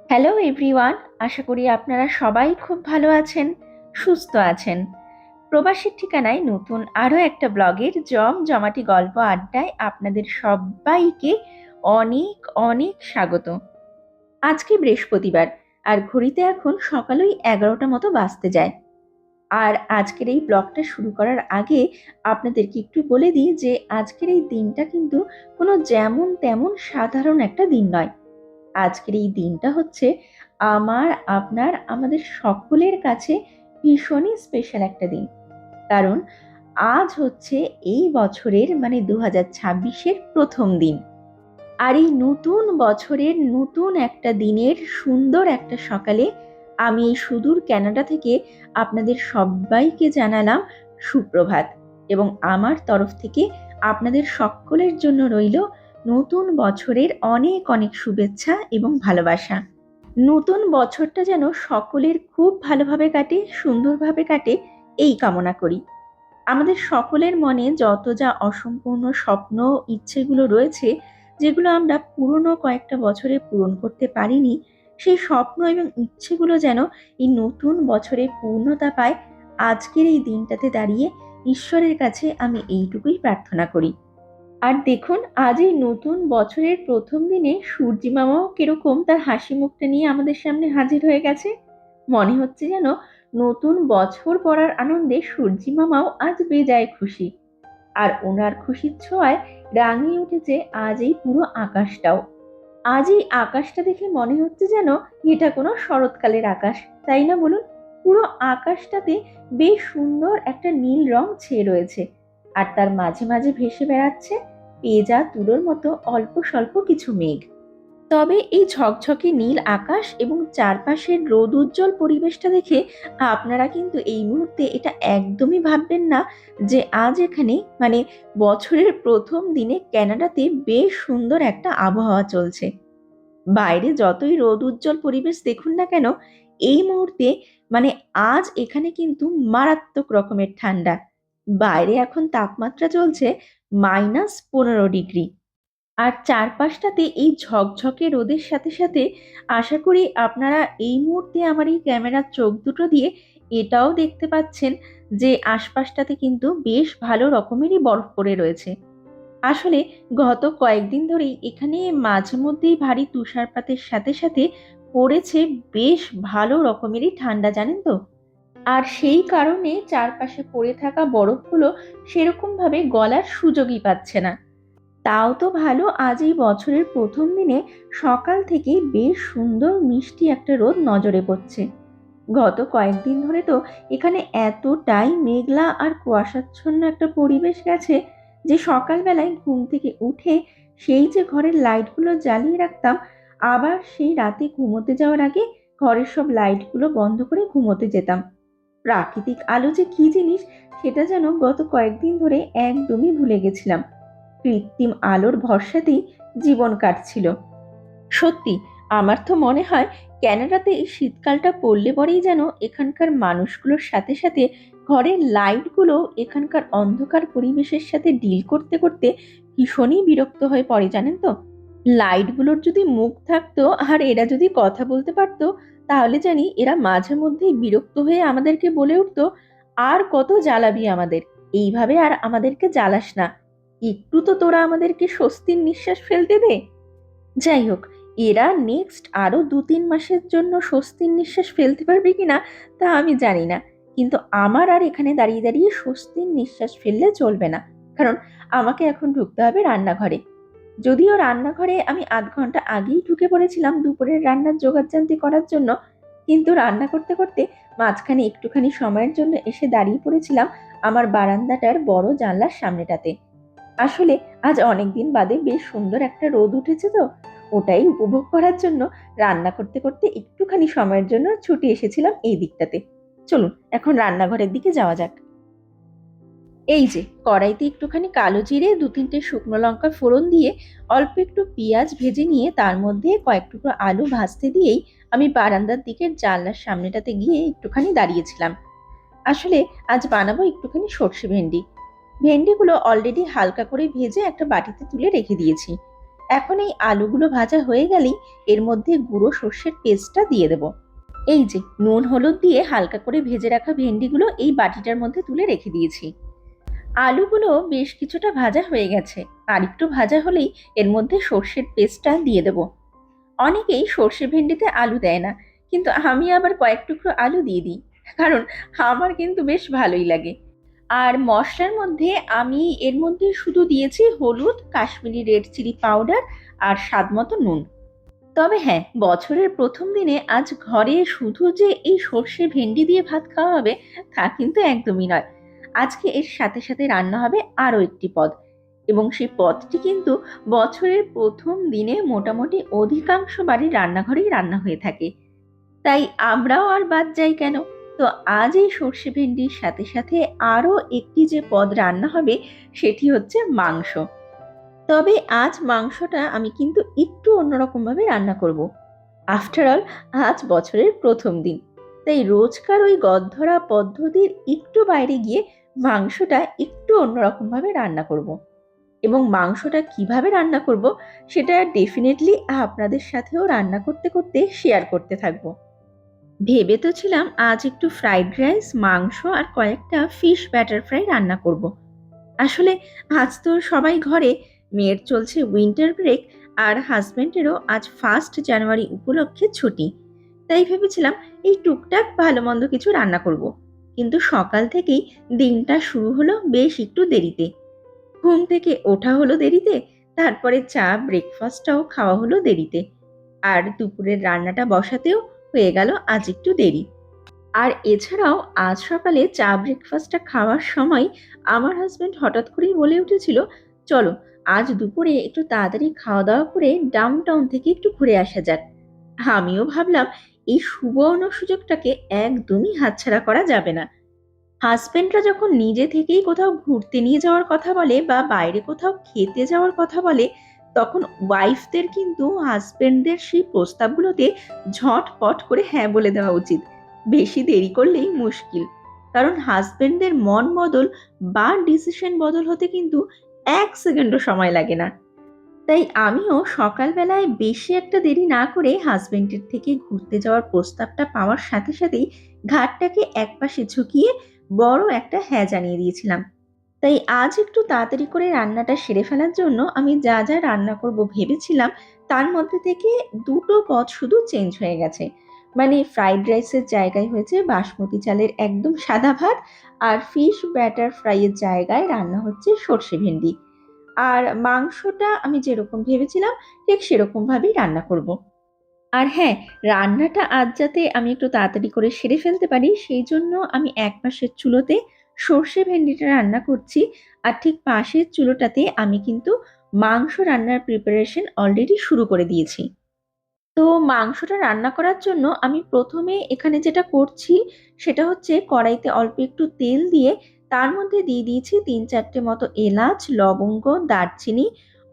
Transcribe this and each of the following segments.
Hello everyone, আশা করি আপনারা সবাই খুব ভালো আছেন, সুস্থ আছেন। প্রবাসীর ঠিকানায় নতুন আরও একটা ব্লগের জমজমাটি গল্প আড্ডায় আপনাদের সবাইকে অনেক অনেক স্বাগত। আজকে বৃহস্পতিবার, আর ঘড়িতে এখন সকাল ওই 11টা মতো বাজতে যায়। আর আজকের এই ব্লগটা শুরু করার আগে আপনাদেরকে একটু বলে দিই যে আজকের এই দিনটা কিন্তু কোনো যেমন তেমন সাধারণ একটা দিন নয়। আজকের এই দিনটা হচ্ছে আমাদের সকলের কাছে ভীষণই স্পেশাল একটা দিন। কারণ আজ হচ্ছে এই বছরের মানে 2026-এর প্রথম দিন। আর এই নতুন বছরের নতুন একটা দিনের সুন্দর একটা সকালে আমি এই সুদূর কানাডা থেকে আপনাদের সবাইকে জানালাম সুপ্রভাত, এবং আমার তরফ থেকে আপনাদের সকলের জন্য রইল নতুন বছরের অনেক অনেক শুভেচ্ছা এবং ভালোবাসা। নতুন বছরটা যেন সকলের খুব ভালোভাবে কাটে, সুন্দরভাবে কাটে, এই কামনা করি। আমাদের সকলের মনে যত যা অসম্পূর্ণ স্বপ্ন ইচ্ছেগুলো রয়েছে, যেগুলো আমরা পুরনো কয়েকটা বছরে পূরণ করতে পারিনি, সেই স্বপ্ন এবং ইচ্ছেগুলো যেন এই নতুন বছরে পূর্ণতা পায়। আজকের এই দিনটাতে দাঁড়িয়ে ঈশ্বরের কাছে আমি এইটুকুই প্রার্থনা করি। আর দেখুন, আজ এই নতুন বছরের প্রথম দিনে সূর্যি মামাও কিরকম তার হাসি মুখটা নিয়ে আমাদের সামনে হাজির হয়ে গেছে। মনে হচ্ছে যেন নতুন বছর পড়ার আনন্দে সূর্যি মামাও আজ বেজায় খুশি। আর ওনার খুশির ছোঁয়ায় রাঙিয়ে উঠেছে আজ এই পুরো আকাশটাও। আজ এই আকাশটা দেখে মনে হচ্ছে যেন এটা কোনো শরৎকালের আকাশ, তাই না বলুন? পুরো আকাশটাতে বেশ সুন্দর একটা নীল রং ছেয়ে রয়েছে, আর তার মাঝে মাঝে ভেসে বেড়াচ্ছে পেঁজা তুলোর মতো অল্প স্বল্প কিছু মেঘ। তবে এই ঝকঝকে নীল আকাশ এবং চারপাশের রোদ উজ্জ্বল পরিবেশটা দেখে আপনারা কিন্তু এই মুহূর্তে এটা একদমই ভাববেন না যে আজ এখানে মানে বছরের প্রথম দিনে কানাডাতে বেশ সুন্দর একটা আবহাওয়া চলছে। বাইরে যতই রোদ উজ্জ্বল পরিবেশ দেখুন না কেন, এই মুহূর্তে মানে আজ এখানে কিন্তু মারাত্মক রকমের ঠান্ডা। বাইরে এখন তাপমাত্রা চলছে -15 ডিগ্রি। আর চারপাশটাতে এই ঝকঝকে রোদের সাথে সাথে আশা করি আপনারা এই মুহূর্তে আমার এই ক্যামেরার চোখ দুটো দিয়ে এটাও দেখতে পাচ্ছেন যে আশপাশটাতে কিন্তু বেশ ভালো রকমেরই বরফ পড়ে রয়েছে। আসলে গত কয়েকদিন ধরেই এখানে মাঝে মধ্যেই ভারী তুষারপাতের সাথে সাথে পড়েছে বেশ ভালো রকমেরই ঠান্ডা, জানেন তো। আর সেই কারণে চারপাশে পড়ে থাকা বরফগুলো সেরকম ভাবে গলার সুযোগই পাচ্ছে না। তাও তো ভালো, আজ এই বছরের প্রথম দিনে সকাল থেকেই বেশ সুন্দর মিষ্টি একটা রোদ নজরে পড়ছে। গত কয়েকদিন ধরে তো এখানে এতটাই মেঘলা আর কুয়াশাচ্ছন্ন একটা পরিবেশ গেছে যে সকালবেলায় ঘুম থেকে উঠে সেই যে ঘরের লাইটগুলো জ্বালিয়ে রাখতাম, আবার সেই রাতে ঘুমোতে যাওয়ার আগে ঘরের সব লাইটগুলো বন্ধ করে ঘুমোতে যেতাম। প্রাকৃতিক আলো যে কি জিনিস সেটা যেন গত কয়েকদিন ধরে একদমই ভুলে গেছিলাম। কৃত্রিম আলোর ভরসাতেই জীবন কাটছিল। সত্যি, আমার তো মনে হয় ক্যানাডাতে এই শীতকালটা পড়লে পরেই যেন এখানকার মানুষগুলোর সাথে সাথে ঘরের লাইটগুলো এখানকার অন্ধকার পরিবেশের সাথে ডিল করতে করতে ভীষণই বিরক্ত হয়ে পড়ে, জানেন তো। লাইটগুলোর যদি মুখ থাকতো আর এরা যদি কথা বলতে পারতো, তাহলে জানি এরা মাঝে মধ্যেই বিরক্ত হয়ে আমাদেরকে বলে উঠতো, আর কত জ্বালাবি আমাদের, এইভাবে আর আমাদেরকে জ্বালাস না, একটু তো তোরা আমাদেরকে স্বস্তির নিঃশ্বাস ফেলতে দে। যাই হোক, এরা নেক্সট আরো 2-3 মাসের জন্য স্বস্তির নিঃশ্বাস ফেলতে পারবে কিনা তা আমি জানি না, কিন্তু আমার আর এখানে দাঁড়িয়ে দাঁড়িয়ে স্বস্তির নিঃশ্বাস ফেললে চলবে না। কারণ আমাকে এখন ঢুকতে হবে রান্নাঘরে। যদিও রান্নাঘরে আমি আধ ঘন্টা আগেই ঢুকে পড়েছিলাম দুপুরের রান্নার জোগাড়জান্তি করার জন্য, কিন্তু রান্না করতে করতে মাঝখানে একটুখানি সময়ের জন্য এসে দাঁড়িয়ে পড়েছিলাম আমার বারান্দাটার বড় জানলার সামনেটাতে। আসলে আজ অনেকদিন বাদে বেশ সুন্দর একটা রোদ উঠেছে, তো ওটাই উপভোগ করার জন্য রান্না করতে করতে একটুখানি সময়ের জন্য ছুটে এসেছিলাম এই দিকটাতে। চলুন এখন রান্নাঘরের দিকে যাওয়া যাক। এই যে কড়াইতে একটুখানি কালো জিরে 2-3টে শুকনো লঙ্কা ফোড়ন দিয়ে অল্প একটু পেঁয়াজ ভেজে নিয়ে তার মধ্যে কয়েক টুকরো আলু ভাজতে দিয়েই আমি বারান্দার দিকের জানলার সামনেটাতে গিয়ে একটুখানি দাঁড়িয়েছিলাম। আসলে আজ বানাবো একটুখানি সর্ষে ভেন্ডি। ভেন্ডিগুলো অলরেডি হালকা করে ভেজে একটা বাটিতে তুলে রেখে দিয়েছি। এখন এই আলুগুলো ভাজা হয়ে গেলেই এর মধ্যে গুঁড়ো সর্ষের পেস্টটা দিয়ে দেব। এই যে নুন হলুদ দিয়ে হালকা করে ভেজে রাখা ভেন্ডিগুলো এই বাটিটার মধ্যে তুলে রেখে দিয়েছি। আলুগুলো বেশ কিছুটা ভাজা হয়ে গেছে, আর একটু ভাজা হলেই এর মধ্যে সর্ষের পেস্টটা দিয়ে দেব। অনেকেই সর্ষে ভেন্ডিতে আলু দেয় না, কিন্তু আমি আবার কয়েক টুকরো আলু দিয়ে দিই, কারণ আমার কিন্তু বেশ ভালোই লাগে। আর মশলার মধ্যে আমি এর মধ্যে শুধু দিয়েছি হলুদ, কাশ্মীরি রেড চিলি পাউডার আর স্বাদ মতো নুন। তবে হ্যাঁ, বছরের প্রথম দিনে আজ ঘরে শুধু যে এই সর্ষে ভেন্ডি দিয়ে ভাত খাওয়া হবে তা কিন্তু একদমই নয়। আজকে এর সাথে সাথে রান্না হবে আরও একটি পদ, এবং সেই পদটি কিন্তু বছরের প্রথম দিনে মোটামুটি অধিকাংশ বাড়ির রান্নাঘরেই রান্না হয়ে থাকে। তাই আমরাও আর বাদ যাই কেন? তো আজ এই সর্ষে ভেন্ডির সাথে সাথে আরও একটি যে পদ রান্না হবে সেটি হচ্ছে মাংস। তবে আজ মাংসটা আমি কিন্তু একটু অন্যরকম ভাবে রান্না করব। আফটার অল আজ বছরের প্রথম দিন, তাই রোজকার ওই গদ্ধরা পদ্ধতির একটু বাইরে গিয়ে মাংসটা একটু অন্যরকম ভাবে রান্না করব। এবং মাংসটা কিভাবে রান্না করব সেটা ডেফিনেটলি আপনাদের সাথেও রান্না করতে করতে শেয়ার করতে থাকবো। ভেবে তো ছিলাম আজ একটু ফ্রাইড রাইস, মাংস আর কয়েকটা ফিশ ব্যাটার ফ্রাই রান্না করব। আসলে আজ তো সবাই ঘরে, মেয়ের চলছে উইন্টার ব্রেক, আর হাজবেন্ডেরও আজ 1 জানুয়ারি উপলক্ষে ছুটি। তাই ভেবেছিলাম এই টুকটাক ভালো মন্দ কিছু রান্না করব। কিন্তু সকাল থেকেই দিনটা শুরু হলো বেশ একটু দেরিতে। ঘুম থেকে ওঠা হলো দেরিতে, তারপরে চা ব্রেকফাস্টটাও খাওয়া হলো দেরিতে, আর দুপুরের রান্নাটা বসাতেও হয়ে গেল আজ একটু দেরি। আর এছাড়াও আজ সকালে চা ব্রেকফাস্টটা খাওয়ার সময় আমার হাজবেন্ড হঠাৎ করেই বলে উঠেছিল, চলো আজ দুপুরে একটু তাড়াতাড়ি খাওয়া দাওয়া করে ডাউন থেকে একটু ঘুরে আসা যাক। আমিও ভাবলাম এই সুবর্ণ সুযোগটাকে একদমই হাতছাড়া করা যাবে না। হাজবেন্ডরা যখন নিজে থেকেই কোথাও ঘুরতে নিয়ে যাওয়ার কথা বলে বা বাইরে কোথাও খেতে যাওয়ার কথা বলে, তখন ওয়াইফদের কিন্তু হাজবেন্ডদের সেই প্রস্তাবগুলোতে ঝটপট করে হ্যাঁ বলে দেওয়া উচিত। বেশি দেরি করলেই মুশকিল, কারণ হাজবেন্ডদের মন বদল বা ডিসিশন বদল হতে কিন্তু 1 সেকেন্ডও সময় লাগে না। তাই আমিও সকালবেলায় বেশি একটা দেরি না করে হাজবেন্ডের থেকে ঘুরতে যাওয়ার প্রস্তাবটা পাওয়ার সাথে সাথেই ঘাটটাকে একপাশে ঝুঁকিয়ে বড় একটা হ্যাঁ জানিয়ে দিয়েছিলাম। তাই আজ একটু তাড়াতাড়ি করে রান্নাটা সেরে ফেলার জন্য আমি যা যা রান্না করব ভেবেছিলাম তার মধ্যে থেকে দুটো পদ শুধু চেঞ্জ হয়ে গেছে। মানে ফ্রাইড রাইসের জায়গায় হয়েছে বাসমতি চালের একদম সাদা ভাত, আর ফিশ ব্যাটার ফ্রাইয়ের জায়গায় রান্না হচ্ছে সর্ষে ভেন্ডি। আর মাংসটা আমি যেরকম ভেবেছিলাম ঠিক সেরকম ভাবেই রান্না করব। আর হ্যাঁ, রান্নাটা আজ যাতে আমি একটু তাড়াতাড়ি করে সেরে ফেলতে পারি সেই জন্য আমি এক পাশের চুলোতে সর্ষে ভেন্ডিটা রান্না করছি, আর ঠিক পাশের চুলোটাতে আমি কিন্তু মাংস রান্নার প্রিপারেশন অলরেডি শুরু করে দিয়েছি। তো মাংসটা রান্না করার জন্য আমি প্রথমে এখানে যেটা করছি সেটা হচ্ছে কড়াইতে অল্প একটু তেল দিয়ে তার মধ্যে দিয়ে দিয়েছি 3-4টে মতো এলাচ, লবঙ্গ, দারচিনি,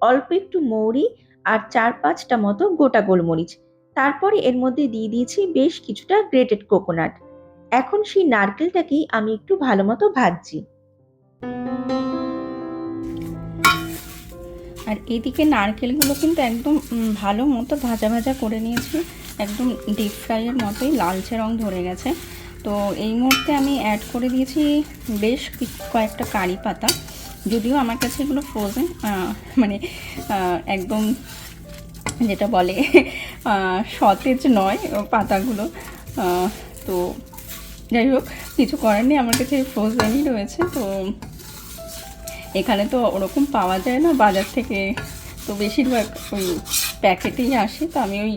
অল্প একটু মৌরি আর 4-5টা মতো গোটা গোলমরিচ। তারপরে এর মধ্যে দিয়ে দিয়েছি বেশ কিছুটা গ্রেটেড কোকোনাট। এখন সেই নারকেলটাকেই আমি একটু ভালো মতো ভাজছি। আর এদিকে নারকেলগুলো কিন্তু একদম ভালো মতো ভাজা ভাজা করে নিয়েছি, একদম ডিপ ফ্রাইয়ের মতোই লালচে রং ধরে গেছে। তো এই মুহূর্তে আমি অ্যাড করে দিয়েছি বেশ কয়েকটা কারি পাতা, যদিও আমার কাছে এগুলো ফ্রোজেন, মানে একদম যেটা বলে সতেজ নয় পাতাগুলো। তো যাই হোক, কিছু করার নেই, আমার কাছে ফ্রোজেনই রয়েছে। তো এখানে তো ওরকম পাওয়া যায় না বাজার থেকে, তো বেশিরভাগ ওই প্যাকেটেই আসে। তো আমি ওই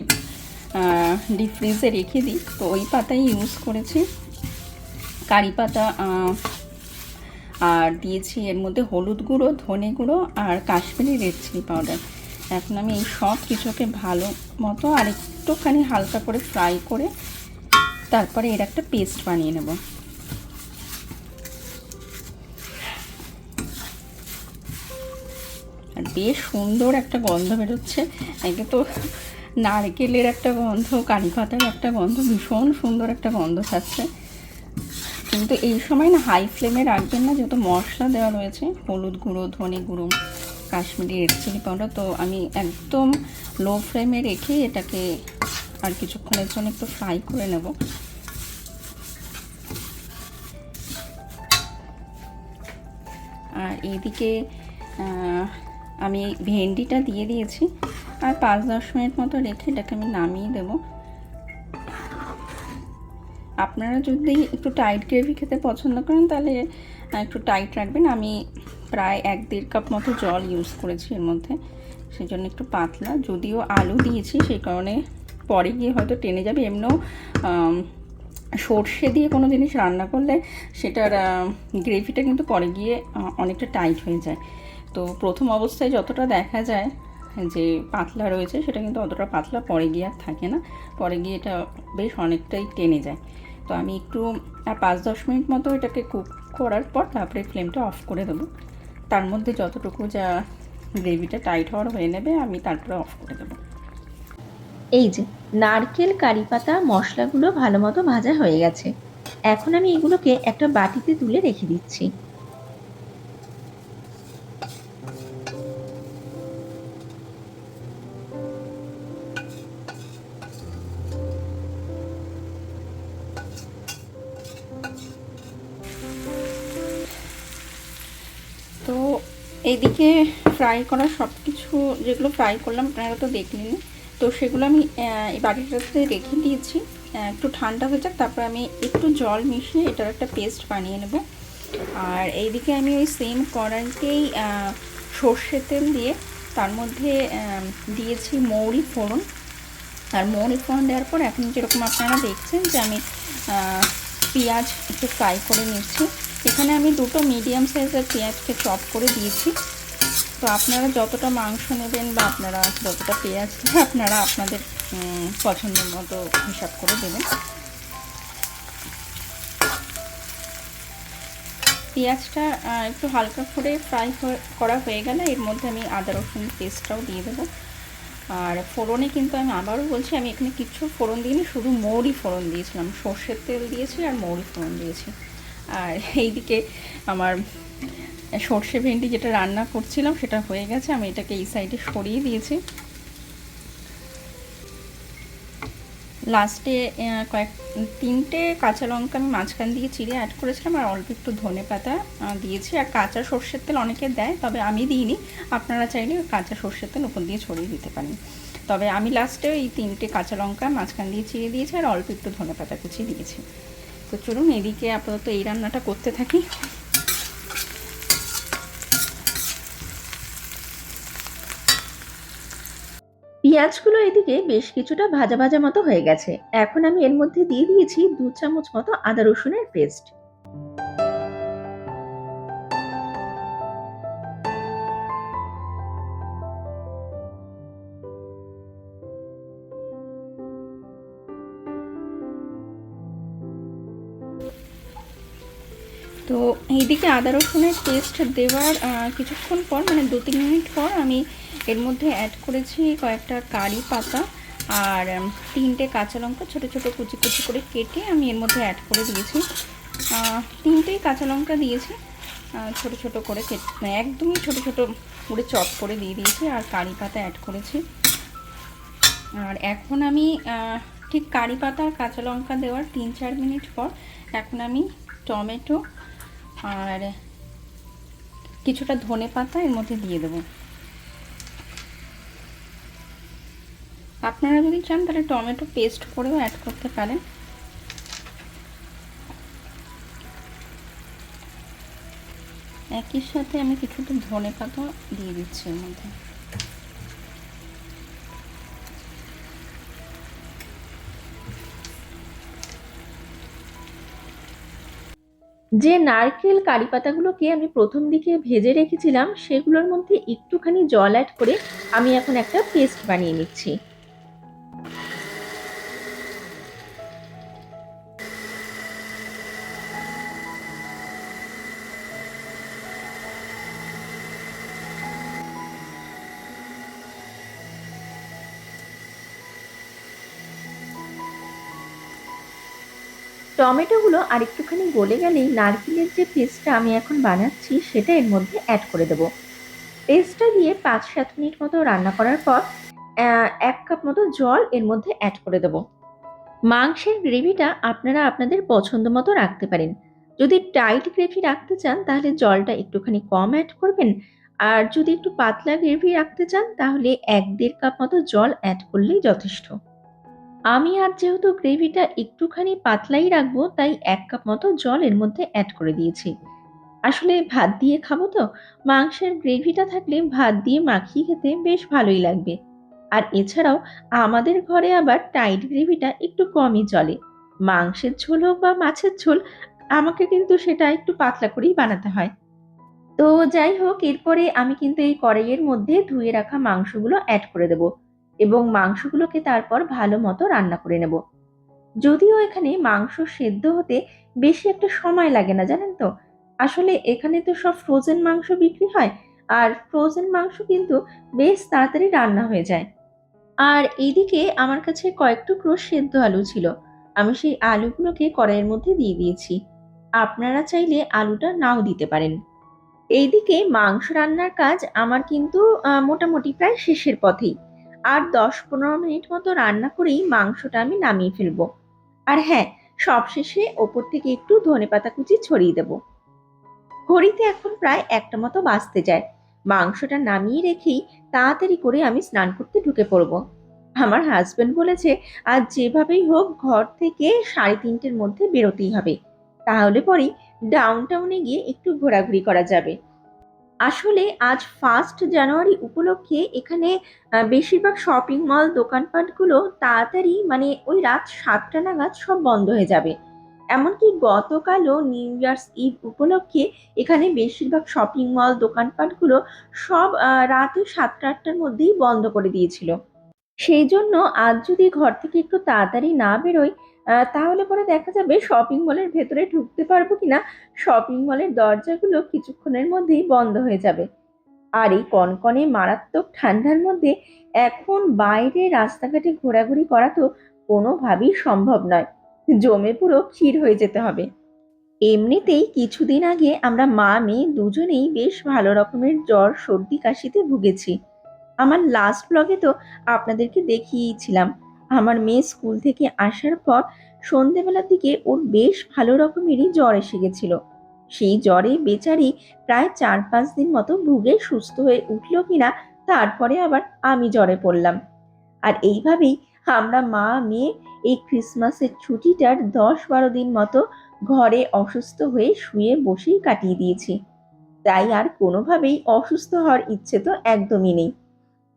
ডিপ ফ্রিজে রেখে দিই, তো ওই পাতাই ইউজ করেছি, কারি পাতা। আর দিয়েছি এর মধ্যে হলুদ গুঁড়ো, ধনে গুঁড়ো আর কাশ্মীরি রেড চিলি পাউডার। এখন আমি এই সব কিছুকে ভালো মতো আর একটুখানি হালকা করে ফ্রাই করে তারপরে এর একটা পেস্ট বানিয়ে নেব। আর বেশ সুন্দর একটা গন্ধ বেরোচ্ছে। একে তো নারকেলের একটা গন্ধ, কারি পাতার একটা গন্ধ, ভীষণ সুন্দর একটা গন্ধ ছাড়ছে। কিন্তু এই সময় না হাই ফ্লেমে রাখবেন না, যেহেতু মশলা দেওয়া রয়েছে, হলুদ গুঁড়ো, ধনে গুঁড়ো, কাশ্মীরি রেড চিলি পাউডার। তো আমি একদম লো ফ্লেমে রেখে এটাকে আর কিছুক্ষণের জন্য একটু ফ্রাই করে নেব। আর এইদিকে আমি ভেন্ডিটা দিয়ে দিয়েছি, আর 5-10 মিনিট মতো রেখে এটাকে আমি নামিয়ে দেব। আপনারা যদি একটু টাইট গ্রেভি খেতে পছন্দ করেন তাহলে একটু টাইট রাখবেন। আমি প্রায় 1-1.5 কাপ মতো জল ইউজ করেছি এর মধ্যে, সেই জন্য একটু পাতলা। যদিও আলু দিয়েছি সেই কারণে পরে গিয়ে হয়তো টেনে যাবে। এমনিও সর্ষে দিয়ে কোনো জিনিস রান্না করলে সেটার গ্রেভিটা কিন্তু পরে গিয়ে অনেকটা টাইট হয়ে যায়। তো প্রথম অবস্থায় যতটা দেখা যায় যে পাতলা রয়েছে সেটা কিন্তু অতটা পাতলা পরে গিয়ে আর থাকে না, পরে গিয়ে এটা বেশ অনেকটাই টেনে যায়। তো আমি একটু 5-10 মিনিট মতো এটাকে কুক করার পর তারপরে ফ্লেমটা অফ করে দেবো। তার মধ্যে যতটুকু যা গ্রেভিটা টাইট হওয়ার হয়ে নেবে আমি তারপরে অফ করে দেবো। এই যে নারকেল কারি পাতা মশলাগুলো ভালো মতো ভাজা হয়ে গেছে। এখন আমি এগুলোকে একটা বাটিতে তুলে রেখে দিচ্ছি। তো এদিকে ফ্রাই করা সব কিছু যেগুলো ফ্রাই করলাম আপনারা তো দেখলেন, তো সেগুলো আমি এই বাটিটাতে রেখে দিয়েছি। একটু ঠান্ডা হয়ে যাক, তারপর আমি একটু জল মিশিয়ে এটার একটা পেস্ট বানিয়ে নেব। আর এইদিকে আমি ওই সেম কড়াইতেই সর্ষের তেল দিয়ে তার মধ্যে দিয়েছি মৌরি ফোড়ন। আর মৌরি ফোড়ন দেওয়ার পর এখন যেরকম আপনারা দেখছেন যে আমি পেঁয়াজ একটু ফ্রাই করে নিচ্ছি। এখানে আমি 2টো মিডিয়াম সাইজের পেঁয়াজকে চপ করে দিয়েছি। তো আপনারা যতটা মাংস নেবেন বা আপনারা যতটা পেঁয়াজ আপনারা আপনাদের পছন্দ মতো হিসাব করে দেবেন। পেঁয়াজটা একটু হালকা করে ফ্রাই করা হয়ে গেলে এর মধ্যে আমি আদা রসুন পেস্টটাও দিয়ে দেবো। আর ফোড়নে কিন্তু আমি আবারও বলছি, আমি এখানে কিছু ফোড়ন দিইনি, শুধু মৌরি ফোড়ন দিয়েছিলাম। সর্ষের তেল দিয়েছি আর মৌরি ফোড়ন দিয়েছি। আর এইদিকে আমার সর্ষে ভেন্ডি যেটা রান্না করছিলাম সেটা হয়ে গেছে, আমি এটাকে এই সাইডে সরিয়ে দিয়েছি। লাস্টে 3টে কাঁচা লঙ্কা আমি মাঝখান দিয়ে চিড়ে অ্যাড করেছিলাম, আর অল্প একটু ধনে পাতা দিয়েছি। আর কাঁচা সর্ষের তেল অনেকে দেয়, তবে আমি দিইনি। আপনারা চাইলে কাঁচা সর্ষের তেল উপর দিয়ে ছড়িয়ে দিতে পারেন। তবে আমি লাস্টে এই 3টে কাঁচা লঙ্কা মাঝখান দিয়ে চিড়ে দিয়েছি, আর অল্প একটু ধনে পাতা কুচি দিয়েছি। তো চলুন এদিকে আপাতত এই রান্নাটা করতে থাকি। পেঁয়াজগুলো এদিকে বেশ কিছুটা ভাজা ভাজা মতো হয়ে গেছে। এখন আমি এর মধ্যে দিয়ে দিয়েছি 2 চামচ মতো আদা রসুনের পেস্ট। তো এইদিকে আদা রসুনের পেস্ট দেওয়ার কিছুক্ষণ পর, মানে 2-3 মিনিট পর, আমি এর মধ্যে অ্যাড করেছি কয়েকটা কারি পাতা আর 3টে কাঁচা লঙ্কা ছোটো ছোটো কুচি কুচি করে কেটে আমি এর মধ্যে অ্যাড করে দিয়েছি। 3টেই কাঁচা লঙ্কা দিয়েছি, ছোটো ছোটো করে কেটে, একদমই ছোটো ছোটো করে চপ করে দিয়ে দিয়েছি, আর কারি পাতা অ্যাড করেছি। আর এখন আমি ঠিক কারি পাতা আর কাঁচা লঙ্কা দেওয়ার 3-4 মিনিট পর এখন আমি টমেটো আর কিছুটা ধনে পাতা এর মধ্যে দিয়ে দেবো। আপনারা যদি চান তাহলে টমেটো পেস্ট করেও অ্যাড করতে পারেন। একই সাথে আমি কিছুটা ধনে পাতা দিয়ে দিচ্ছি এর মধ্যে। যে নারকেল কারি পাতাগুলোকে আমি প্রথম দিকে ভেজে রেখেছিলাম সেগুলোর মধ্যে একটুখানি জল অ্যাড করে আমি এখন একটা পেস্ট বানিয়ে নিচ্ছি। টমেটোগুলো আর একটুখানি গলে গেলেই নারকেলের যে পেস্টটা আমি এখন বানাচ্ছি সেটা এর মধ্যে অ্যাড করে দেবো। পেস্টটা দিয়ে 5-7 মিনিট মতো রান্না করার পর 1 কাপ মতো জল এর মধ্যে অ্যাড করে দেবো। মাংসের গ্রেভিটা আপনারা আপনাদের পছন্দ মতো রাখতে পারেন। যদি টাইট গ্রেভি রাখতে চান তাহলে জলটা একটুখানি কম অ্যাড করবেন। আর যদি একটু পাতলা গ্রেভি রাখতে চান তাহলে 1-1.5 কাপ মতো জল অ্যাড করলেই যথেষ্ট। আমি আজ যেহেতু গ্রেভিটা একটুখানি পাতলাই রাখবো তাই 1 কাপ মতো জল এর মধ্যে অ্যাড করে দিয়েছি। আসলে ভাত দিয়ে খাবো তো, মাংসের গ্রেভিটা থাকলে ভাত দিয়ে মাখিয়ে খেতে বেশ ভালোই লাগবে। আর এছাড়াও আমাদের ঘরে আবার টাইট গ্রেভিটা একটু কমই চলে। মাংসের ঝোল হোক বা মাছের ঝোল, আমাকে কিন্তু সেটা একটু পাতলা করেই বানাতে হয়। তো যাই হোক, এরপরে আমি কিন্তু এই কড়াইয়ের মধ্যে ধুয়ে রাখা মাংসগুলো অ্যাড করে দেব এবং মাংসগুলোকে তারপর ভালো মতো রান্না করে নেব। যদিও এখানে মাংস সেদ্ধ হতে বেশি একটা সময় লাগে না, জানেন তো। আসলে এখানে তো সব ফ্রোজেন মাংস বিক্রি হয়, আর ফ্রোজেন মাংস কিন্তু বেশ তাড়াতাড়ি রান্না হয়ে যায়। আর এইদিকে আমার কাছে কয়েক টুকরো সেদ্ধ আলু ছিল, আমি সেই আলুগুলোকে কড়াইয়ের মধ্যে দিয়ে দিয়েছি। আপনারা চাইলে আলুটা নাও দিতে পারেন। এইদিকে মাংস রান্নার কাজ আমার কিন্তু মোটামুটি প্রায় শেষের পথেই। আর 10-15 মিনিট মতো রান্না করেই মাংসটা আমি নামিয়ে ফেলবো। আর হ্যাঁ, সবশেষে ওপর থেকে একটু ধনেপাতা কুচি ছড়িয়ে দেব। ঘড়িতে এখন প্রায় 1টা মতো বাজতে যায়। মাংসটা নামিয়ে রেখেই তাড়াতাড়ি করে আমি স্নান করতে ঢুকে পড়বো। আমার হাজবেন্ড বলেছে আজ যেভাবেই হোক ঘর থেকে 3:30-র মধ্যে বেরোতেই হবে, তাহলে পরেই ডাউন টাউনে গিয়ে একটু ঘোরাঘুরি করা যাবে। আসলে আজ 1 জানুয়ারি উপলক্ষে এখানে বেশিরভাগ শপিং মল দোকানপাটগুলো তাড়াতাড়ি মানে ওই রাত 7টা নাগাদ সব বন্ধ হয়ে যাবে। এমনকি গতকালও নিউ ইয়ার্স ইভ উপলক্ষে এখানে বেশিরভাগ শপিং মল দোকানপাটগুলো সব রাতে 7টা-8টার মধ্যেই বন্ধ করে দিয়েছিল। সেই জন্য আজ যদি ঘর থেকে একটু তাড়াতাড়ি না বেরোই, তাহলে পরে দেখা যাবে শপিং মলের ভেতরে ঢুকতে পারবো কিনা। শপিং মলের দরজাগুলো কিছুক্ষণের মধ্যেই বন্ধ হয়ে যাবে। আর এই কনকনে মারাত্মক ঠান্ডার মধ্যে এখন বাইরে রাস্তাঘাটে ঘোরাঘুরি করা তো কোনোভাবেই সম্ভব নয়। জমে পুরো ক্ষীর হয়ে যেতে হবে। এমনিতেই কিছুদিন আগে আমরা মা মেয়ে দুজনেই বেশ ভালো রকমের জ্বর সর্দি কাশিতে ভুগেছি। আমার লাস্ট ব্লগে তো আপনাদেরকে দেখিয়েছিলাম, আমার মেয়ে স্কুল থেকে আসার পর সন্ধেবেলার দিকে ওর বেশ ভালো রকমেরই জ্বর এসে গেছিল। সেই জ্বরে বেচারি প্রায় 4-5 দিন মতো ভুগে সুস্থ হয়ে উঠল কিনা, তারপরে আবার আমি জ্বরে পড়লাম। আর এইভাবেই আমরা মা মেয়ে এই ক্রিসমাসের ছুটিটার 10-12 দিন মতো ঘরে অসুস্থ হয়ে শুয়ে বসেই কাটিয়ে দিয়েছি। তাই আর কোনোভাবেই অসুস্থ হওয়ার ইচ্ছে তো একদমই নেই।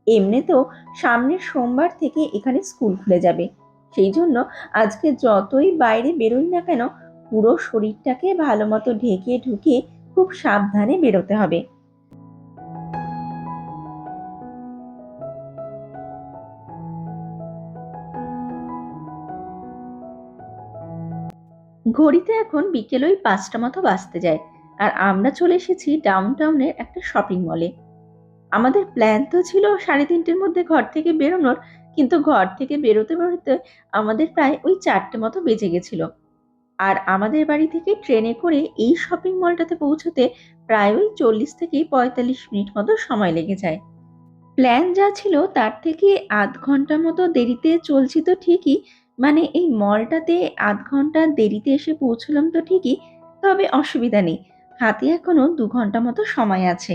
এমনিতেও সামনের সোমবার থেকে এখানে স্কুল খুলে যাবে, সেই জন্য আজকে যতই বাইরে বেরোই না কেন পুরো শরীরটাকে ভালো মতো ঢেকে ঢুকে খুব সাবধানে বেরোতে হবে। ঘড়িতে এখন বিকেল ওই 5টা মতো বাজতে যায়, আর আমরা চলে এসেছি ডাউন টাউনের একটা শপিং মলে। আমাদের প্ল্যান তো ছিল 3:30-র মধ্যে ঘর থেকে বেরোনোর, কিন্তু ঘর থেকে বেরোতে বেরোতে আমাদের প্রায় ওই 4টে মতো বেজে গেছিল। আর আমাদের বাড়ি থেকে ট্রেনে করে এই শপিং মলটাতে পৌঁছতে প্রায় ওই 40 থেকে 45 মিনিট মতো সময় লেগে যায়। প্ল্যান যা ছিল তার থেকে আধ ঘন্টা মতো দেরিতে চলছি তো ঠিকই, মানে এই মলটাতে আধ ঘন্টা দেরিতে এসে পৌঁছলাম তো ঠিকই, তবে অসুবিধা নেই, হাতে এখনো 2 ঘন্টা মতো সময় আছে।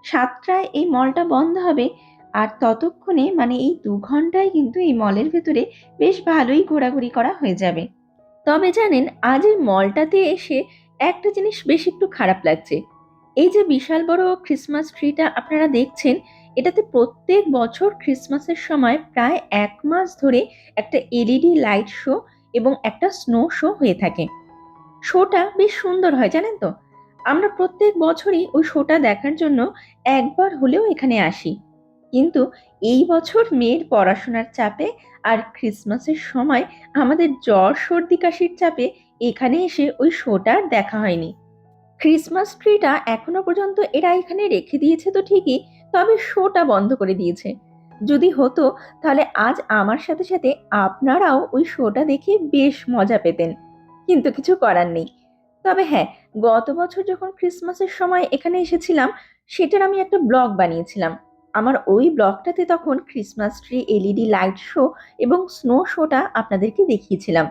7টায় এই মলটা বন্ধ হবে, আর ততক্ষণে মানে এই 2 ঘন্টায় কিন্তু এই মলের ভেতরে বেশ ভালোই ঘোরাঘুরি করা হয়ে যাবে। তবে জানেন, আজ এই মলটাতে এসে একটা জিনিস বেশ একটু খারাপ লাগছে। এই যে বিশাল বড় ক্রিসমাস ট্রিটা আপনারা দেখছেন, এটাতে প্রত্যেক বছর ক্রিসমাসের সময় প্রায় 1 মাস ধরে একটা এলইডি লাইট শো এবং একটা স্নো শো হয়ে থাকে। শোটা বেশ সুন্দর হয়, জানেন তো। আমরা প্রত্যেক বছরই ওই শোটা দেখার জন্য একবার হলেও এখানে আসি। কিন্তু এই বছর মেয়ের পড়াশোনার চাপে আর ক্রিসমাসের সময় আমাদের জ্বর সর্দি কাশির চাপে এখানে এসে ওই শোটা আর দেখা হয়নি। ক্রিসমাস ট্রিটা এখনো পর্যন্ত এরা এখানে রেখে দিয়েছে তো ঠিকই, তবে শোটা বন্ধ করে দিয়েছে। যদি হতো তাহলে আজ আমার সাথে সাথে আপনারাও ওই শোটা দেখে বেশ মজা পেতেন, কিন্তু কিছু করার নেই। তবে হ্যাঁ, গত বছর যখন ক্রিসমাসের সময় এখানে এসেছিলাম, সেটার আমি একটা ব্লগ বানিয়েছিলাম। আমার ওই ব্লগটাতে তখন Christmas tree, LED light show এবং স্নো শোটা আপনাদেরকে দেখিয়েছিলাম।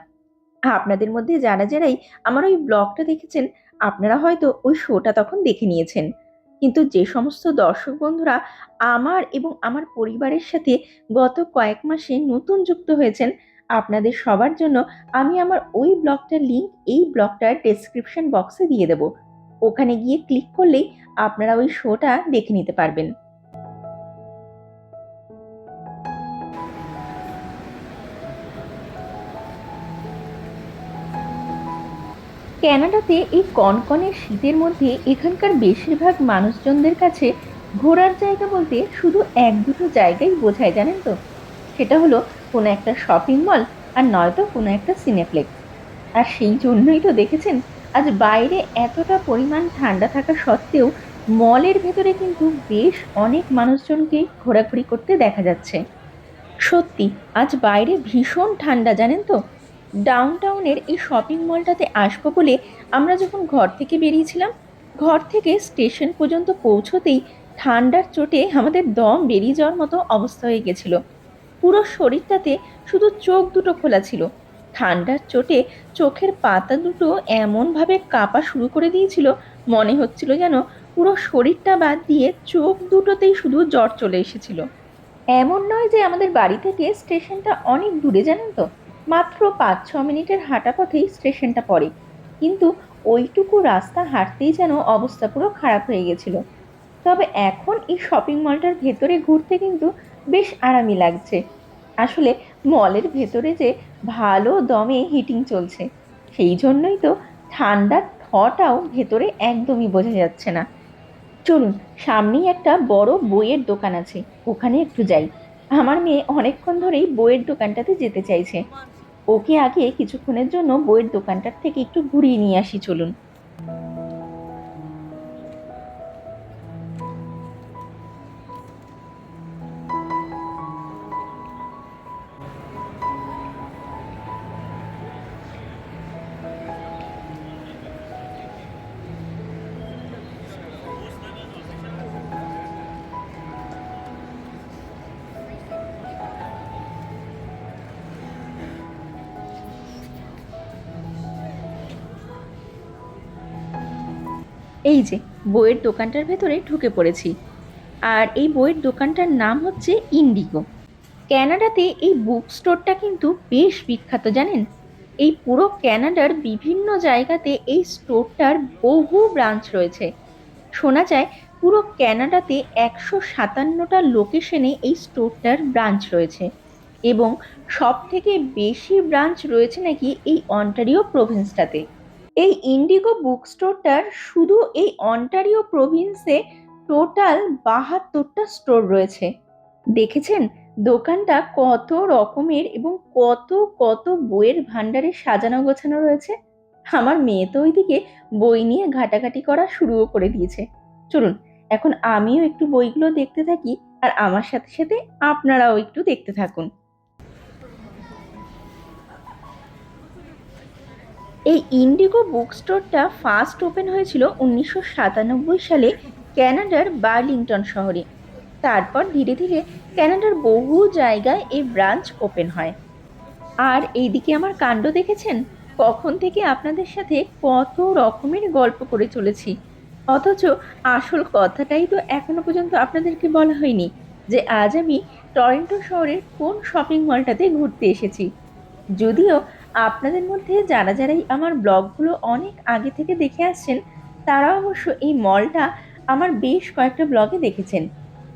আপনাদের মধ্যে যারা যারাই আমার ওই ব্লগটা দেখেছেন, আপনারা হয়তো ওই শোটা তখন দেখে নিয়েছেন। কিন্তু যে সমস্ত দর্শক বন্ধুরা আমার এবং আমার পরিবারের সাথে গত কয়েক মাসে নতুন যুক্ত হয়েছেন, আপনাদের সবার জন্য আমি আমার ওই ব্লগটার লিংক এই ব্লগটার ডেসক্রিপশন বক্সে দিয়ে দেব। ওখানে গিয়ে ক্লিক করলেই আপনারা ওই শোটা দেখে নিতে পারবেন। কানাডাতে এই কনকনে শীতের মধ্যে এখানকার বেশিরভাগ মানুষজনদের কাছে ঘোরার জায়গা বলতে শুধু এক দুটো জায়গাই বোঝায়, জানেন তো। সেটা হলো কোনো একটা শপিং মল, আর নয়তো কোনো একটা সিনেপ্লেক্স। আর সেই জন্যই তো দেখেছেন, আজ বাইরে এতটা পরিমাণ ঠান্ডা থাকা সত্ত্বেও মলের ভেতরে কিন্তু বেশ অনেক মানুষজনকে ঘোরাঘুরি করতে দেখা যাচ্ছে। সত্যি আজ বাইরে ভীষণ ঠান্ডা, জানেন তো। ডাউনটাউনের এই শপিং মলটাতে আসবো বলে আমরা যখন ঘর থেকে বেরিয়েছিলাম, ঘর থেকে স্টেশন পর্যন্ত পৌঁছতেই ঠান্ডার চোটে আমাদের দম বেরিয়ে যাওয়ার মতো অবস্থা হয়ে গেছিল। পুরো শরীরটাতে শুধু চোখ দুটো খোলা ছিল। ঠান্ডার চোটে চোখের পাতা দুটো এমনভাবে কাঁপা শুরু করে দিয়েছিল, মনে হচ্ছিল যেন পুরো শরীরটা বাদ দিয়ে চোখ দুটোতেই শুধু জ্বর চলে এসেছিল। এমন নয় যে আমাদের বাড়ি থেকে স্টেশনটা অনেক দূরে, জানেন তো। মাত্র 5-6 মিনিটের হাঁটা পথেই স্টেশনটা পড়ে। কিন্তু ওইটুকু রাস্তা হাঁটতেই যেন অবস্থা পুরো খারাপ হয়ে গেছিল। তবে এখন এই শপিং মলটার ভেতরে ঘুরতে কিন্তু বেশ আরামই লাগছে। আসলে মলের ভেতরে যে ভালো দমে হিটিং চলছে, সেই জন্যই তো ঠান্ডার ঠটাও ভেতরে একদমই বোঝা যাচ্ছে না। চলুন, সামনেই একটা বড় বইয়ের দোকান আছে, ওখানে একটু যাই। আমার মেয়ে অনেকক্ষণ ধরেই বইয়ের দোকানটাতে যেতে চাইছে। ওকে আগে কিছুক্ষণের জন্য বইয়ের দোকানটার থেকে একটু ঘুরিয়ে নিয়ে আসি, চলুন। এই যে বইয়ের দোকানটার ভেতরে ঢুকে পড়েছি। আর এই বইয়ের দোকানটার নাম হচ্ছে ইন্ডিগো। ক্যানাডাতে এই বুক স্টোরটা কিন্তু বেশ বিখ্যাত, জানেন। এই পুরো ক্যানাডার বিভিন্ন জায়গাতে এই স্টোরটার বহু ব্রাঞ্চ রয়েছে। শোনা যায় পুরো ক্যানাডাতে 157টা লোকেশনে এই স্টোরটার ব্রাঞ্চ রয়েছে। এবং সব থেকে বেশি ব্রাঞ্চ রয়েছে নাকি এই অন্টারিও প্রভিন্সটাতে। এই ইন্ডিগো বুক স্টোরটার শুধু এই অন্টারিও প্রভিন্সে টোটাল 72টা স্টোর রয়েছে। দেখেছেন দোকানটা কত রকমের এবং কত কত বইয়ের ভান্ডারে সাজানো গোছানো রয়েছে। আমার মেয়ে তো ওইদিকে বই নিয়ে ঘাটাঘাটি করা শুরুও করে দিয়েছে। চলুন, এখন আমিও একটু বইগুলো দেখতে থাকি, আর আমার সাথে সাথে আপনারাও একটু দেখতে থাকুন। এই ইন্ডিগো বুক স্টোরটা ফার্স্ট ওপেন হয়েছিল 1997 সালে ক্যানাডার বার্লিংটন শহরে। তারপর ধীরে ধীরে ক্যানাডার বহু জায়গায় এই ব্রাঞ্চ ওপেন হয়। আর এইদিকে আমার কাণ্ড দেখেছেন, কখন থেকে আপনাদের সাথে কত রকমের গল্প করে চলেছি, অথচ আসল কথাটাই তো এখনো পর্যন্ত আপনাদেরকে বলা হয়নি, যে আজ আমি টরন্টো শহরের কোন শপিং মলটাতে ঘুরতে এসেছি। যদিও আপনাদের মধ্যে যারা যারাই আমার ব্লগগুলো অনেক আগে থেকে দেখে আসছেন, তারা অবশ্য এই মলটা আমার বেশ কয়েকটা ব্লগে দেখেছেন,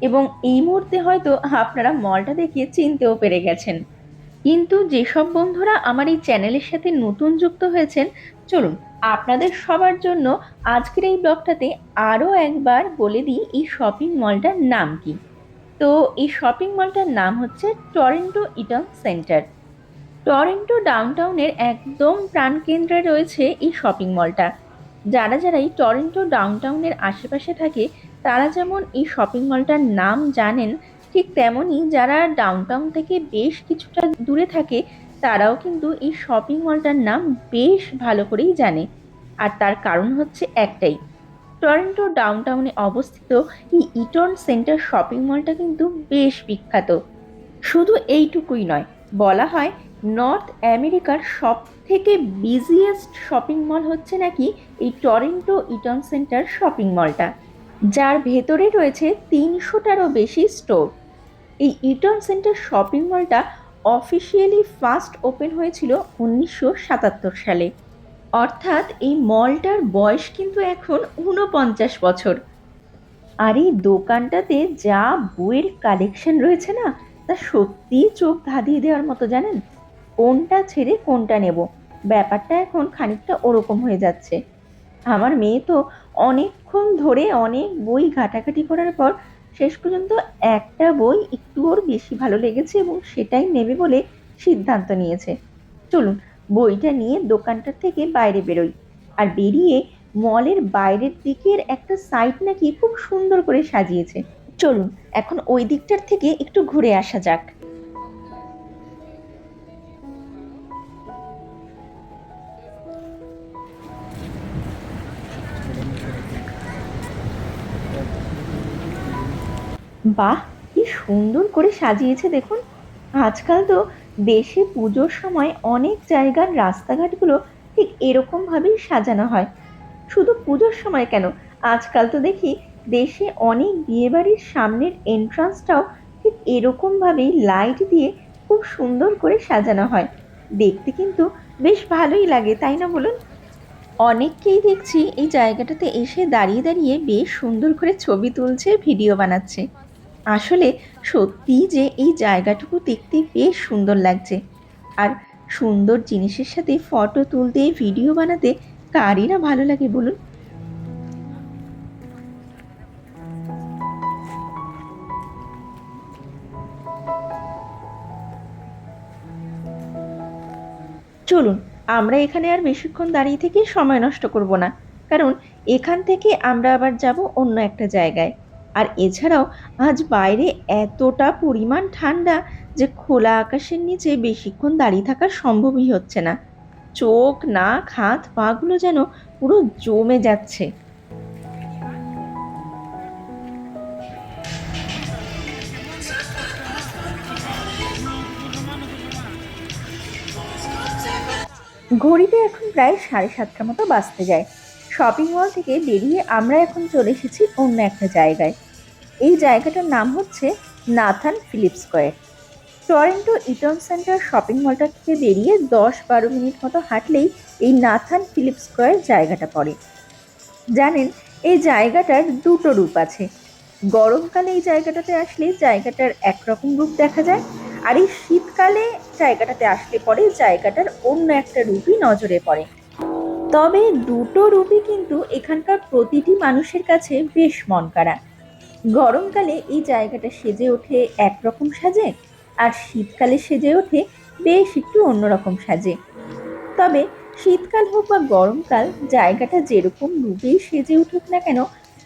এবং এই মুহূর্তে হয়তো আপনারা মলটা দেখে চিনতেও পেরে গেছেন। কিন্তু যেসব বন্ধুরা আমার এই চ্যানেলের সাথে নতুন যুক্ত হয়েছেন, চলুন আপনাদের সবার জন্য আজকের এই ব্লগটাতে আরও একবার বলে দিই এই শপিং মলটার নাম কি। তো এই শপিং মলটার নাম হচ্ছে টরন্টো ইটন সেন্টার। টরন্টো ডাউনটাউনের একদম প্রাণকেন্দ্রে রয়েছে এই শপিং মলটা। যারা যারা এই টরন্টো ডাউনটাউনের আশেপাশে থাকে, তারা যেমন এই শপিং মলটার নাম জানেন, ঠিক তেমনই যারা ডাউনটাউন থেকে বেশ কিছুটা দূরে থাকে, তারাও কিন্তু এই শপিং মলটার নাম বেশ ভালো করেই জানে। আর তার কারণ হচ্ছে একটাই, টরন্টো ডাউনটাউনে অবস্থিত এই ইটন সেন্টার শপিং মলটা কিন্তু বেশ বিখ্যাত। শুধু এইটুকুই নয়, বলা হয় নর্থ আমেরিকার সব থেকে বিজিয়েস্ট শপিং মল হচ্ছে নাকি এই টরন্টো ইটন সেন্টার শপিং মলটা, যার ভেতরে রয়েছে 300টারও বেশি স্টোর। এই ইটন সেন্টার শপিং মলটা অফিসিয়ালি ফার্স্ট ওপেন হয়েছিল 1977 সালে। অর্থাৎ এই মলটার বয়স কিন্তু এখন 49 বছর। আর এই দোকানটাতে যা বইয়ের কালেকশন রয়েছে না, তা সত্যিই চোখ ধাঁধিয়ে দেওয়ার মতো, জানেন। কোনটা ছেড়ে কোনটা নেব, ব্যাপারটা এখন খানিকটা ওরকম হয়ে যাচ্ছে। আমার মেয়ে তো অনেকক্ষণ ধরে অনেক বই ঘাটাঘাটি করার পর শেষ পর্যন্ত একটা বই একটু ওর বেশি ভালো লেগেছে এবং সেটাই নেবে বলে সিদ্ধান্ত নিয়েছে। চলুন বইটা নিয়ে দোকানটার থেকে বাইরে বেরোই। আর বেরিয়ে মলের বাইরের দিকের একটা সাইড নাকি খুব সুন্দর করে সাজিয়েছে। চলুন এখন ওই দিকটার থেকে একটু ঘুরে আসা যাক। বাহ, কি সুন্দর করে সাজিয়েছে দেখুন। আজকাল তো দেশে পুজোর সময় অনেক জায়গার রাস্তাঘাটগুলো ঠিক এরকম ভাবেই সাজানো হয়। শুধু পুজোর সময় কেন, আজকাল তো দেখি দেশে অনেক বিয়েবাড়ির সামনের এন্ট্রান্সটাও ঠিক এরকম ভাবেই লাইট দিয়ে খুব সুন্দর করে সাজানো হয়। দেখতে কিন্তু বেশ ভালোই লাগে, তাই না বলুন? অনেককেই দেখছি এই জায়গাটাতে এসে দাঁড়িয়ে দাঁড়িয়ে বেশ সুন্দর করে ছবি তুলছে, ভিডিও বানাচ্ছে। আসলে সত্যিই যে এই জায়গাটুকু দেখতে বেশ সুন্দর লাগছে। আর সুন্দর জিনিসের সাথে ফটো তুলতে, ভিডিও বানাতে কারই না ভালো লাগে বলুন। চলুন আমরা এখানে আর বেশিক্ষণ দাঁড়িয়ে থেকে সময় নষ্ট করব না, কারণ এখান থেকে আমরা আবার যাব অন্য একটা জায়গায়। আর এছাড়াও আজ বাইরে এতটা পরিমাণ ঠান্ডা যে খোলা আকাশের নিচে বেশিক্ষণ দাঁড়িয়ে থাকা সম্ভবই হচ্ছে না। চোখ, নাক, হাত পা গুলো যেন পুরো জমে যাচ্ছে। ঘড়িতে এখন প্রায় 7:30টার মতো বাজতে যায়। শপিং মল থেকে বেরিয়ে আমরা এখন চলে এসেছি অন্য একটা জায়গায়। এই জায়গাটার নাম হচ্ছে Nathan Phillip square. Toronto Eaton centre shopping মলটা থেকে বেরিয়ে 10-12 মিনিট মতো হাঁটলেই এই নাথান ফিলিপ স্কোয়ার জায়গাটা পড়ে। জানেন, এই জায়গাটার দুটো রূপ আছে। গরমকালে এই জায়গাটাতে আসলে জায়গাটার একরকম রূপ দেখা যায়, আর এই শীতকালে জায়গাটাতে আসলে পরে জায়গাটার অন্য একটা রূপই নজরে পড়ে। তবে দুটো রূপই কিন্তু এখানকার প্রতিটি মানুষের কাছে বেশ মনকাড়া। গরমকালে এই জায়গাটা সেজে ওঠে একরকম সাজে, আর শীতকালে সেজে ওঠে বেশ একটু অন্যরকম সাজে। তবে শীতকাল হোক বা গরমকাল, জায়গাটা যেরকম রূপেই সেজে উঠুক না কেন,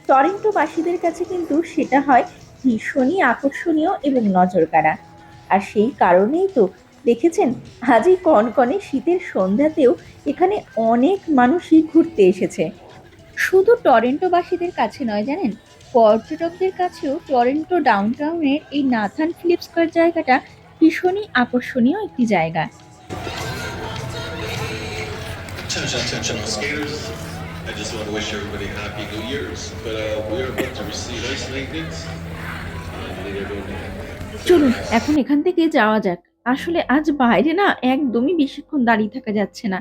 টরন্টোবাসীদের কাছে কিন্তু সেটা হয় ভীষণই আকর্ষণীয় এবং নজরকাড়া। আর সেই কারণেই তো দেখেছেন, আজ এই কনকনে শীতের সন্ধ্যাতেও এখানে অনেক মানুষই ঘুরতে এসেছে। শুধু টরন্টোবাসীদের কাছে নয় জানেন, পর্যটকদের কাছেও টরন্টো ডাউনটাউনের এই নাথান ফিলিপ স্কয়ার জায়গাটা ভীষণই আকর্ষণীয় একটি জায়গা। Attention, skaters. I just want to wish everybody happy New Year's. But we are about to receive ice maintenance. Need everyone. চলুন এখন এখান থেকে যাওয়া যাক। আসলে আজ বাইরে না একদমই বেশিক্ষণ দাঁড়িয়ে থাকা যাচ্ছে না।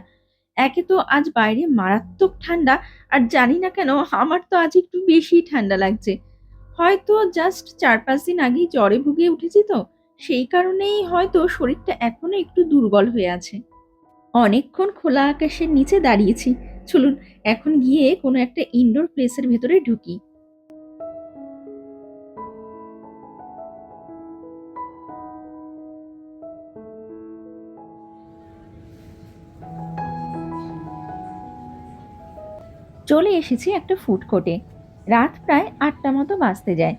একে তো আজ বাইরে মারাত্মক ঠান্ডা, আর জানি না কেন আমার তো আজ একটু বেশি ঠান্ডা লাগছে। হয়তো জাস্ট 4-5 দিন আগেই জ্বরে ভুগে উঠেছি, তো সেই কারণেই হয়তো শরীরটা এখনো একটু দুর্বল হয়ে আছে। অনেকক্ষণ খোলা আকাশের নিচে দাঁড়িয়েছি, চলুন এখন গিয়ে কোনো একটা ইনডোর প্লেসের ভেতরে ঢুকি। চলে এসেছি একটা ফুড কোর্টে। রাত প্রায় 8টা মতো বাজতে যায়,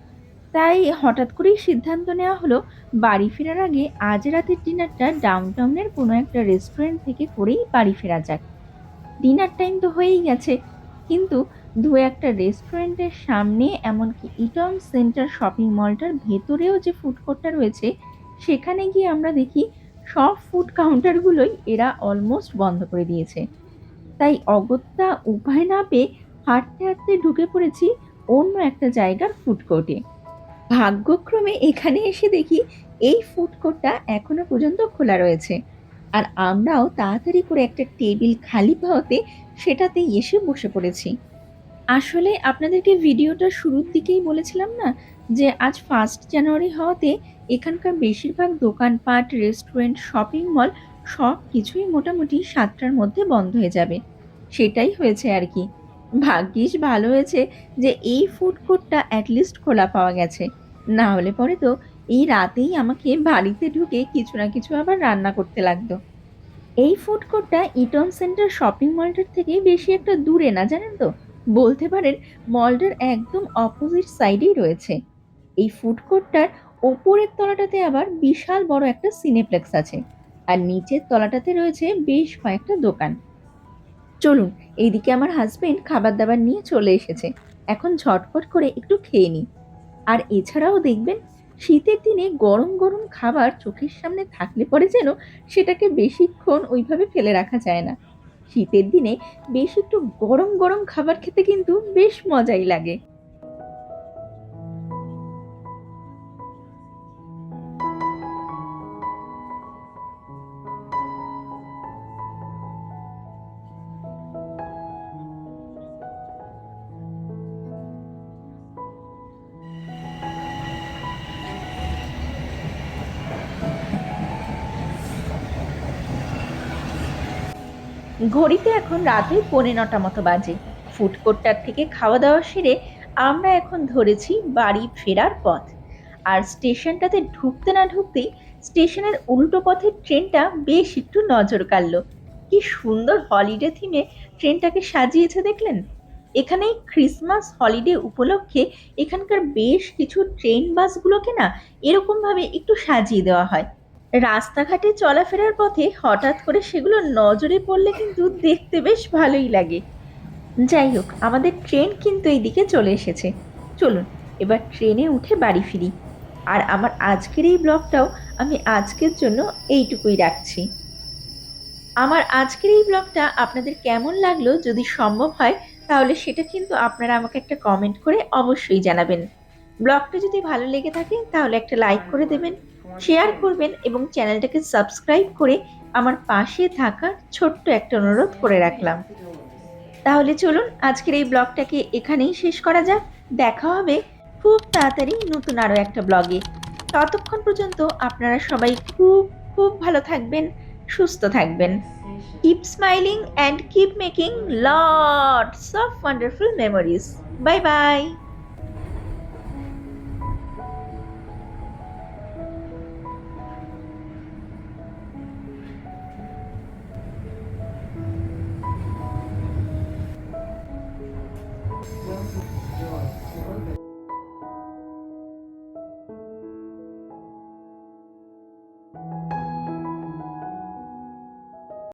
তাই হঠাৎ করেই সিদ্ধান্ত নেওয়া হলো বাড়ি ফেরার আগে আজ রাতের ডিনারটা ডাউনটাউনের কোনো একটা রেস্টুরেন্ট থেকে করেই বাড়ি ফেরা যাক। ডিনার টাইম তো হয়েই গেছে, কিন্তু দু একটা রেস্টুরেন্টের সামনে, এমনকি ইটন সেন্টার শপিং মলটার ভেতরেও যে ফুড কোর্টটা রয়েছে, সেখানে গিয়ে আমরা দেখি সব ফুড কাউন্টারগুলোই এরা অলমোস্ট বন্ধ করে দিয়েছে। তাই অগত্যা উপায় না পেয়ে হাঁটতে হাঁটতে ঢুকে পড়েছি অন্য একটা জায়গার ফুড কোর্টে। ভাগ্যক্রমে এখানে এসে দেখি এই ফুড কোর্টটা এখনো পর্যন্ত খোলা রয়েছে, আর আমরাও তাড়াতাড়ি করে একটা টেবিল খালি পাওয়াতে সেটাতে এসে বসে পড়েছি। আসলে আপনাদেরকে ভিডিওটার শুরুর দিকেই বলেছিলাম না, যে আজ 1 জানুয়ারি হওয়াতে এখানকার বেশিরভাগ দোকানপাট, রেস্টুরেন্ট, শপিং মল সব কিছুই মোটামুটি 7টার মধ্যে বন্ধ হয়ে যাবে। সেটাই হয়েছে আর কি। ভাগ্যিস ভালো হয়েছে যে এই ফুড কোর্টটা অ্যাটলিস্ট খোলা পাওয়া গেছে। না হলে পরে তো এই রাতেই আমাকে বাড়িতে ঢুকে কিছু না কিছু আবার রান্না করতে লাগতো। এই ফুড কোর্টটা ইটন সেন্টার শপিং মলটার থেকে বেশি একটা দূরে না, জানেন তো? বলতে পারেন মলটার একদম অপোজিট সাইডেই রয়েছে। এই ফুড কোর্টটার ওপরের তলাটাতে আবার বিশাল বড় একটা সিনেপ্লেক্স আছে, আর নিচের তলাটাতে রয়েছে বেশ কয়েকটা দোকান। চলুন, এইদিকে আমার হাজবেন্ড খাবার দাবার নিয়ে চলে এসেছে, এখন ঝটপট করে একটু খেয়ে নিই। আর এছাড়াও দেখবেন, শীতের দিনে গরম গরম খাবার চোখের সামনে থাকলে পরে যেন সেটাকে বেশিক্ষণ ওইভাবে ফেলে রাখা যায় না। শীতের দিনে বেশ একটু গরম গরম খাবার খেতে কিন্তু বেশ মজাই লাগে। ঘড়িতে এখন রাত ওই 9:45 মতো বাজে। ফুড কোর্টটার থেকে খাওয়া দাওয়া সেরে আমরা এখন ধরেছি বাড়ি ফেরার পথ। আর স্টেশনটাতে ঢুকতে না ঢুকতেই স্টেশনের উল্টো পথের ট্রেনটা বেশ একটু নজর কাড়লো। কি সুন্দর হলিডে থিমে ট্রেনটাকে সাজিয়েছে দেখলেন? এখানে এই ক্রিসমাস হলিডে উপলক্ষে এখানকার বেশ কিছু ট্রেন বাসগুলোকে না এরকম ভাবে একটু সাজিয়ে দেওয়া হয়। রাস্তাঘাটে চলাফেরার পথে হঠাৎ করে সেগুলো নজরে পড়লে কিন্তু দেখতে বেশ ভালোই লাগে। যাই হোক, আমাদের ট্রেন কিন্তু এইদিকে চলে এসেছে। চলুন এবার ট্রেনে উঠে বাড়ি ফিরি। আর আমার আজকের এই ব্লগটাও আমি আজকের জন্য এইটুকুই রাখছি। আমার আজকের এই ব্লগটা আপনাদের কেমন লাগলো, যদি সম্ভব হয় তাহলে সেটা কিন্তু আপনারা আমাকে একটা কমেন্ট করে অবশ্যই জানাবেন। ব্লগটা যদি ভালো লেগে থাকে তাহলে একটা লাইক করে দেবেন, শেয়ার করবেন এবং চ্যানেলটাকে সাবস্ক্রাইব করে আমার পাশে থাকার ছোট্ট একটা অনুরোধ করে রাখলাম। তাহলে চলুন আজকের এই ব্লগটাকে এখানেই শেষ করা যাক। দেখা হবে খুব তাড়াতাড়ি নতুন আরো একটা ব্লগে। ততক্ষণ পর্যন্ত আপনারা সবাই খুব খুব ভালো থাকবেন, সুস্থ থাকবেন। Keep smiling and keep making lots of wonderful memories. Bye bye.